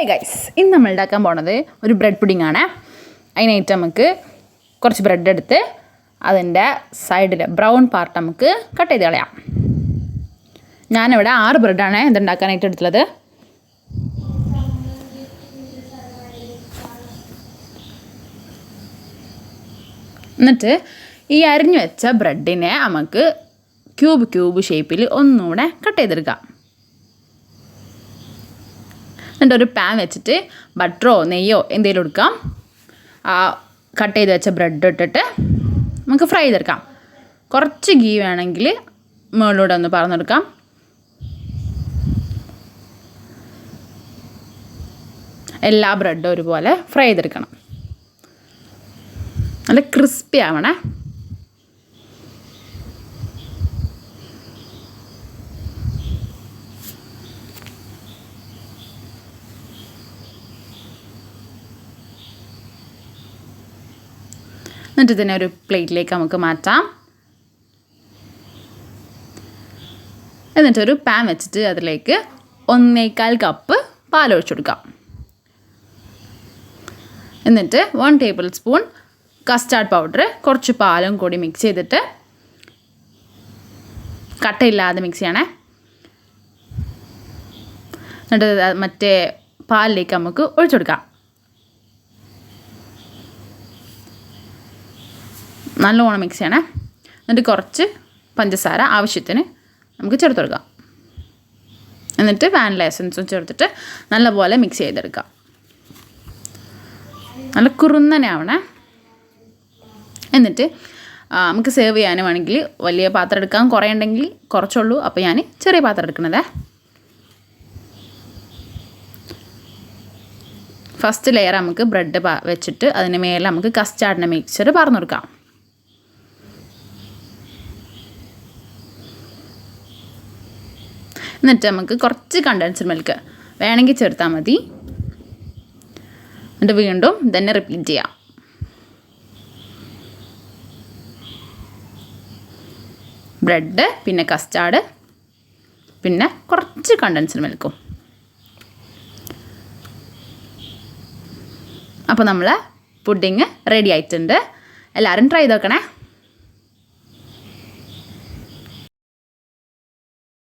Guys, ഇന്ന് നമ്മൾ ഉണ്ടാക്കാൻ പോണത് ഒരു ബ്രെഡ് പുഡിംഗ് ആണ്. അതിനായിട്ട് നമുക്ക് കുറച്ച് ബ്രെഡ് എടുത്ത് അതിൻ്റെ സൈഡിൽ ബ്രൗൺ പാർട്ട് നമുക്ക് കട്ട് ചെയ്ത് കളയാം. ഞാനിവിടെ 6 ബ്രെഡാണ് ഇതുണ്ടാക്കാനായിട്ട് എടുത്തുള്ളത്. എന്നിട്ട് ഈ അരിഞ്ഞു വെച്ച ബ്രെഡിനെ നമുക്ക് ക്യൂബ് ഷേപ്പിൽ ഒന്നുകൂടെ കട്ട് ചെയ്തെടുക്കാം. എന്നിട്ട് ഒരു പാൻ വെച്ചിട്ട് ബട്ടറോ നെയ്യോ എന്തെങ്കിലും എടുക്കാം. ആ കട്ട് ചെയ്ത് വെച്ച ബ്രെഡ് ഇട്ടിട്ട് നമുക്ക് ഫ്രൈ ചെയ്തെടുക്കാം. കുറച്ച് ഗീ വേണമെങ്കിൽ മുകളിലൂടെ ഒന്ന് പറന്നെടുക്കാം. എല്ലാ ബ്രെഡും ഒരുപോലെ ഫ്രൈ ചെയ്തെടുക്കണം. നല്ല ക്രിസ്പി ആവണേ. എന്നിട്ട് ഇതിനെ ഒരു പ്ലേറ്റിലേക്ക് നമുക്ക് മാറ്റാം. എന്നിട്ടൊരു പാൻ വെച്ചിട്ട് അതിലേക്ക് 1.25 കപ്പ് പാലൊഴിച്ചു കൊടുക്കാം. എന്നിട്ട് 1 ടേബിൾ സ്പൂൺ കസ്റ്റാർഡ് പൗഡർ, കുറച്ച് പാലും കൂടി മിക്സ് ചെയ്തിട്ട് കട്ടയില്ലാതെ മിക്സ് ചെയ്യണേ. എന്നിട്ട് മറ്റേ പാലിലേക്ക് നമുക്ക് ഒഴിച്ചു കൊടുക്കാം. നല്ലോണം മിക്സ് ചെയ്യണേ. എന്നിട്ട് കുറച്ച് പഞ്ചസാര ആവശ്യത്തിന് നമുക്ക് ചേർത്ത് കൊടുക്കാം. എന്നിട്ട് വാനില എസൻസും ചേർത്തിട്ട് നല്ലപോലെ മിക്സ് ചെയ്തെടുക്കാം. നല്ല കുറുന്നനെ ആവണേ. എന്നിട്ട് നമുക്ക് സെർവ് ചെയ്യാനും വേണമെങ്കിൽ വലിയ പാത്രം എടുക്കാം. കുറേ ഉണ്ടെങ്കിൽ കുറച്ചുള്ളൂ. അപ്പോൾ ഞാൻ ചെറിയ പാത്രം എടുക്കണതേ. ഫസ്റ്റ് ലെയർ നമുക്ക് ബ്രെഡ് വെച്ചിട്ട് അതിന് മേലെ നമുക്ക് കസ്റ്റാർഡിൻ്റെ മിക്സ്ചർ പറന്നു കൊടുക്കാം. എന്നിട്ട് നമുക്ക് കുറച്ച് കണ്ടൻസ്ഡ് മിൽക്ക് വേണമെങ്കിൽ ചേർത്താൽ മതി. എന്നിട്ട് വീണ്ടും തന്നെ റിപ്പീറ്റ് ചെയ്യാം. ബ്രെഡ്, പിന്നെ കസ്റ്റാർഡ്, പിന്നെ കുറച്ച് കണ്ടൻസ്ഡ് മിൽക്കും. അപ്പോൾ നമ്മൾ പുഡിങ് റെഡി ആയിട്ടുണ്ട്. എല്ലാവരും ട്രൈ ചെയ്ത് നോക്കണേ.